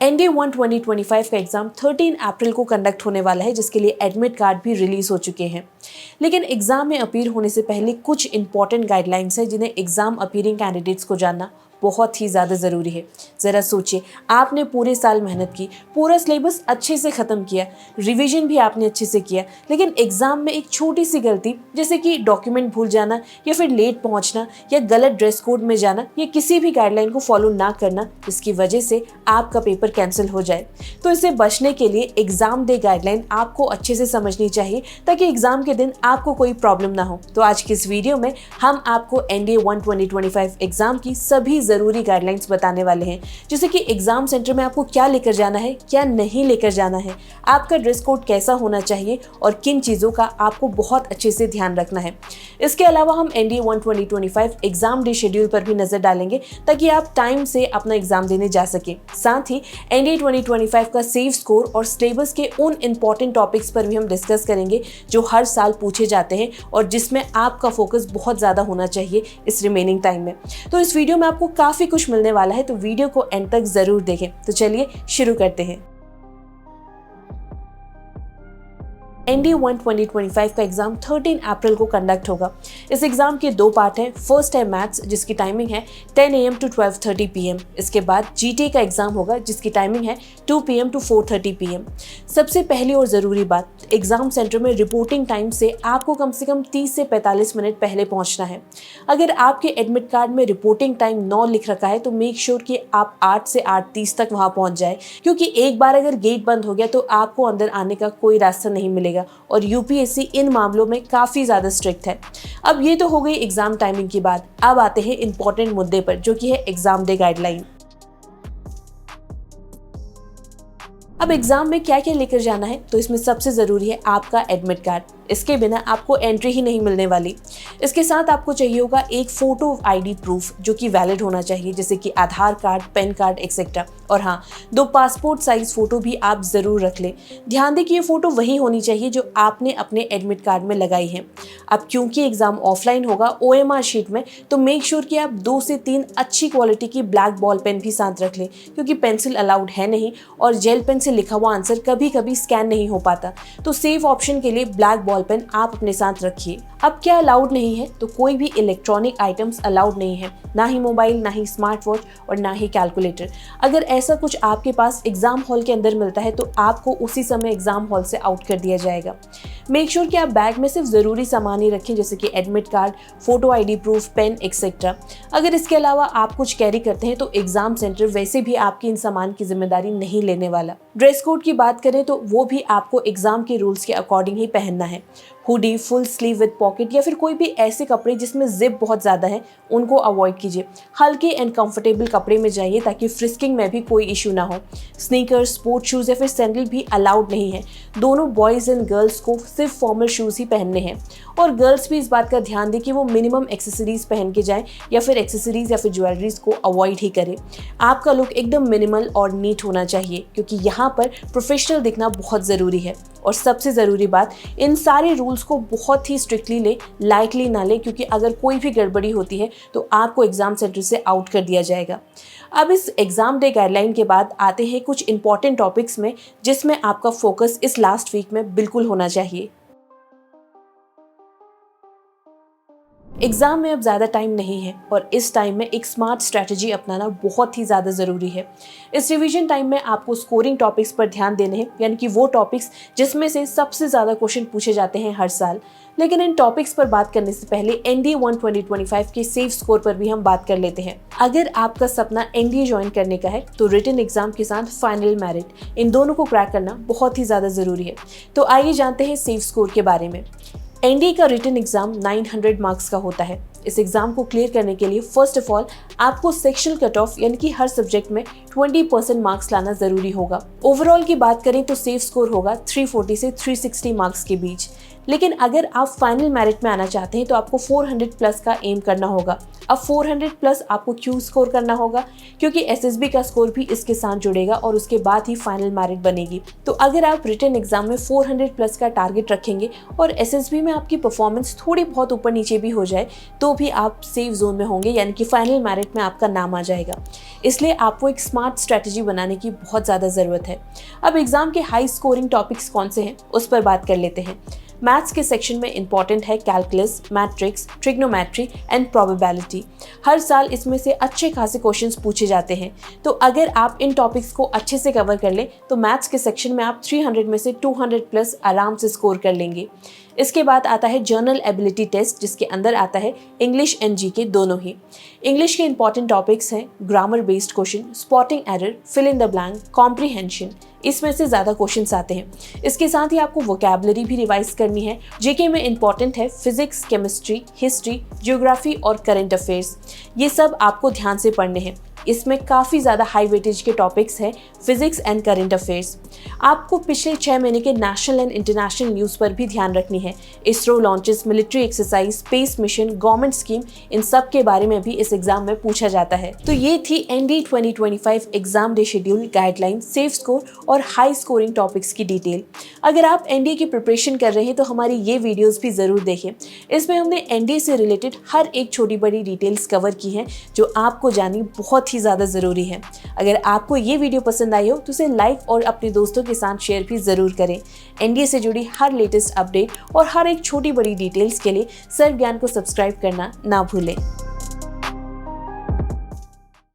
ND 1 2025 का exam 13 अप्रैल को conduct होने वाला है, जिसके लिए एडमिट कार्ड भी रिलीज़ हो चुके हैं। लेकिन एग्ज़ाम में अपीयर होने से पहले कुछ इंपॉर्टेंट गाइडलाइंस हैं जिन्हें एग्ज़ाम अपीयरिंग कैंडिडेट्स को जानना बहुत ही ज़्यादा ज़रूरी है। ज़रा सोचिए, आपने पूरे साल मेहनत की, पूरा सिलेबस अच्छे से ख़त्म किया, रिवीजन भी आपने अच्छे से किया, लेकिन एग्ज़ाम में एक छोटी सी गलती जैसे कि डॉक्यूमेंट भूल जाना या फिर लेट पहुंचना या गलत ड्रेस कोड में जाना या किसी भी गाइडलाइन को फॉलो ना करना, जिसकी वजह से आपका पेपर कैंसिल हो जाए। तो इससे बचने के लिए एग्ज़ाम डे गाइडलाइन आपको अच्छे से समझनी चाहिए ताकि एग्ज़ाम के दिन आपको कोई प्रॉब्लम ना हो। तो आज की इस वीडियो में हम आपको ND 1 2025 एग्ज़ाम की सभी ज़रूरी गाइडलाइंस बताने वाले हैं, जैसे कि एग्जाम सेंटर में आपको क्या लेकर जाना है, क्या नहीं लेकर जाना है, आपका ड्रेस कोड कैसा होना चाहिए और किन चीज़ों का आपको बहुत अच्छे से ध्यान रखना है। इसके अलावा हम ND 1 2025 एग्जाम डे शेड्यूल पर भी नजर डालेंगे ताकि आप टाइम से अपना एग्जाम देने जा सके। साथ ही ND 2025 का सेफ स्कोर और सिलेबस के उन इंपॉर्टेंट टॉपिक्स पर भी हम डिस्कस करेंगे जो हर साल पूछे जाते हैं और जिसमें आपका फोकस बहुत ज़्यादा होना चाहिए इस रिमेनिंग टाइम में। तो इस वीडियो में आपको काफ़ी कुछ मिलने वाला है, तो वीडियो को एंड तक ज़रूर देखें। तो चलिए शुरू करते हैं। ND 1 2025 का एग्जाम 13 अप्रैल को कंडक्ट होगा। इस एग्जाम के दो पार्ट हैं। फर्स्ट है मैथ्स, जिसकी टाइमिंग है 10 AM to 12:30 PM। इसके बाद GT का एग्जाम होगा जिसकी टाइमिंग है 2 PM to 4:30 PM। सबसे पहली और ज़रूरी बात, एग्जाम सेंटर में रिपोर्टिंग टाइम से आपको कम से कम 30 से 45 मिनट पहले पहुंचना है। अगर आपके एडमिट कार्ड में रिपोर्टिंग टाइम 9 लिख रखा है तो मेक श्योर कि आप 8 से 8:30 तक वहां पहुंच जाए, क्योंकि एक बार अगर गेट बंद हो गया तो आपको अंदर आने का कोई रास्ता नहीं मिलेगा और UPSC इन मामलों में काफी ज्यादा स्ट्रिक्ट है। अब ये तो हो गई एग्जाम टाइमिंग की बात। अब आते हैं इंपॉर्टेंट मुद्दे पर, जो कि है एग्जाम डे गाइडलाइन। अब एग्जाम में क्या क्या लेकर जाना है, तो इसमें सबसे जरूरी है आपका एडमिट कार्ड। इसके बिना आपको एंट्री ही नहीं मिलने वाली। इसके साथ आपको चाहिए होगा एक फोटो ID प्रूफ जो कि वैलिड होना चाहिए, जैसे कि आधार कार्ड, पैन कार्ड एक्सेट्रा। और हाँ, 2 पासपोर्ट साइज फोटो भी आप जरूर रख लें। ध्यान दें कि ये फोटो वही होनी चाहिए जो आपने अपने एडमिट कार्ड में लगाई है। अब क्योंकि एग्जाम ऑफलाइन होगा OMR शीट में, तो मेक श्योर कि आप 2 से 3 अच्छी क्वालिटी की ब्लैक बॉल पेन भी साथ रख लें, क्योंकि पेंसिल अलाउड है नहीं और जेल पेन से लिखा हुआ आंसर कभी कभी स्कैन नहीं हो पाता। तो सेफ ऑप्शन के लिए ब्लैक बॉल पेन आप अपने साथ रखिए। अब क्या अलाउड नहीं है, तो कोई भी इलेक्ट्रॉनिक आइटम्स अलाउड नहीं है, ना ही मोबाइल, ना ही स्मार्ट वॉच और ना ही कैलकुलेटर। अगर ऐसा कुछ आपके पास एग्जाम हॉल के अंदर मिलता है तो आपको उसी समय एग्जाम हॉल से आउट कर दिया जाएगा। मेक श्योर कि आप बैग में सिर्फ ज़रूरी सामान ही रखें, जैसे कि admit card, photo ID proof, pen etcetera. अगर इसके अलावा आप कुछ कैरी करते हैं तो एग्जाम सेंटर वैसे भी आपकी इन सामान की जिम्मेदारी नहीं लेने वाला। ड्रेस कोड की बात करें तो वो भी आपको एग्जाम के रूल्स के अकॉर्डिंग ही पहनना है। Hoodie, full sleeve with pocket या फिर कोई भी ऐसे कपड़े जिसमें जिप बहुत ज़्यादा है, उनको अवॉइड कीजिए। हल्के एंड कंफर्टेबल कपड़े में जाइए ताकि फ्रिस्किंग में भी कोई इशू ना हो। स्नीकर्स, स्पोर्ट शूज़ या फिर सैंडल भी अलाउड नहीं है। दोनों बॉयज़ एंड गर्ल्स को सिर्फ फॉर्मल शूज़ ही पहनने हैं। और गर्ल्स भी इस बात का ध्यान दें कि वो मिनिमम एक्सेसरीज पहन के जाएं या फिर एक्सेसरीज या फिर ज्वेलरीज को अवॉइड ही करें। आपका लुक एकदम मिनिमल और नीट होना चाहिए, क्योंकि यहाँ पर प्रोफेशनल दिखना बहुत ज़रूरी है। और सबसे ज़रूरी बात, इन सारे रूल्स को बहुत ही स्ट्रिक्टली ले, लाइटली ना ले, क्योंकि अगर कोई भी गड़बड़ी होती है तो आपको एग्जाम सेंटर से आउट कर दिया जाएगा। अब इस एग्जाम डे गाइडलाइन के बाद आते हैं कुछ इंपॉर्टेंट टॉपिक्स में, जिसमें आपका फोकस इस लास्ट वीक में बिल्कुल होना चाहिए। एग्जाम में अब ज़्यादा टाइम नहीं है और इस टाइम में एक स्मार्ट स्ट्रैटेजी अपनाना बहुत ही ज़्यादा ज़रूरी है। इस रिवीजन टाइम में आपको स्कोरिंग टॉपिक्स पर ध्यान देने हैं, यानी कि वो टॉपिक्स जिसमें से सबसे ज़्यादा क्वेश्चन पूछे जाते हैं हर साल। लेकिन इन टॉपिक्स पर बात करने से पहले ND 1 2025 के सेफ स्कोर पर भी हम बात कर लेते हैं। अगर आपका सपना NDA ज्वाइन करने का है तो रिटन एग्जाम के साथ फाइनल मेरिट, इन दोनों को क्रैक करना बहुत ही ज़्यादा ज़रूरी है। तो आइए जानते हैं सेफ स्कोर के बारे में। NDA का रिटन एग्जाम 900 मार्क्स का होता है। इस एग्जाम को क्लियर करने के लिए फर्स्ट ऑफ ऑल आपको सेक्शनल कट ऑफ यानी कि हर सब्जेक्ट में 20% मार्क्स लाना जरूरी होगा। ओवरऑल की बात करें तो सेफ स्कोर होगा 340 से 360 मार्क्स के बीच। लेकिन अगर आप फाइनल मेरिट में आना चाहते हैं तो आपको 400 प्लस का एम करना होगा। अब 400 प्लस आपको क्यों स्कोर करना होगा, क्योंकि SSB का स्कोर भी इसके साथ जुड़ेगा और उसके बाद ही फाइनल मेरिट बनेगी। तो अगर आप रिटन एग्जाम में 400 प्लस का टारगेट रखेंगे और SSB में आपकी परफॉर्मेंस थोड़ी बहुत ऊपर नीचे भी हो जाए तो तो भी आप सेफ जोन में होंगे, यानी कि फाइनल मेरिट में आपका नाम आ जाएगा। इसलिए आपको एक स्मार्ट स्ट्रैटेजी बनाने की बहुत ज़्यादा ज़रूरत है। अब एग्जाम के हाई स्कोरिंग टॉपिक्स कौन से हैं उस पर बात कर लेते हैं। मैथ्स के सेक्शन में इंपॉर्टेंट है calculus, matrix, trigonometry and probability. हर साल इसमें से अच्छे खासे क्वेश्चंस पूछे जाते हैं, तो अगर आप इन टॉपिक्स को अच्छे से कवर कर लें तो मैथ्स के सेक्शन में आप 300 में से 200 प्लस आराम से स्कोर कर लेंगे। इसके बाद आता है जर्नल एबिलिटी टेस्ट, जिसके अंदर आता है इंग्लिश एंड जीके दोनों ही। इंग्लिश के इंपॉर्टेंट टॉपिक्स हैं grammar based question, spotting error, fill in the blank, comprehension, इसमें से ज़्यादा क्वेश्चंस आते हैं। इसके साथ ही आपको वोकैबुलरी भी रिवाइज करनी है। जीके में इंपॉर्टेंट है फिजिक्स, केमिस्ट्री, हिस्ट्री, ज्योग्राफी और करंट अफेयर्स। ये सब आपको ध्यान से पढ़ने हैं। इसमें काफ़ी ज़्यादा हाई वेटेज के टॉपिक्स हैं फिजिक्स एंड करंट अफेयर्स। आपको पिछले 6 महीने के नेशनल एंड इंटरनेशनल न्यूज़ पर भी ध्यान रखनी है। ISRO launches, military exercise, space mission, government scheme, इन सब के बारे में भी इस एग्जाम में पूछा जाता है। तो ये थी NDA 2025 exam day schedule, guideline, safe score और हाई स्कोरिंग टॉपिक्स की डिटेल। अगर आप एनडीए की प्रिपरेशन कर रहे हैं तो हमारी ये वीडियोज़ भी ज़रूर देखें। इसमें हमने एनडीए से रिलेटेड हर एक छोटी बड़ी डिटेल्स कवर की हैं जो आपको जाननी बहुत ही ज़्यादा ज़रूरी है। अगर आपको ये वीडियो पसंद आई हो तो इसे लाइक और अपने दोस्तों के साथ शेयर भी ज़रूर करें। एनडीए से जुड़ी हर लेटेस्ट अपडेट और हर एक छोटी बड़ी डिटेल्स के लिए सर्व ज्ञान को सब्सक्राइब करना ना भूलें।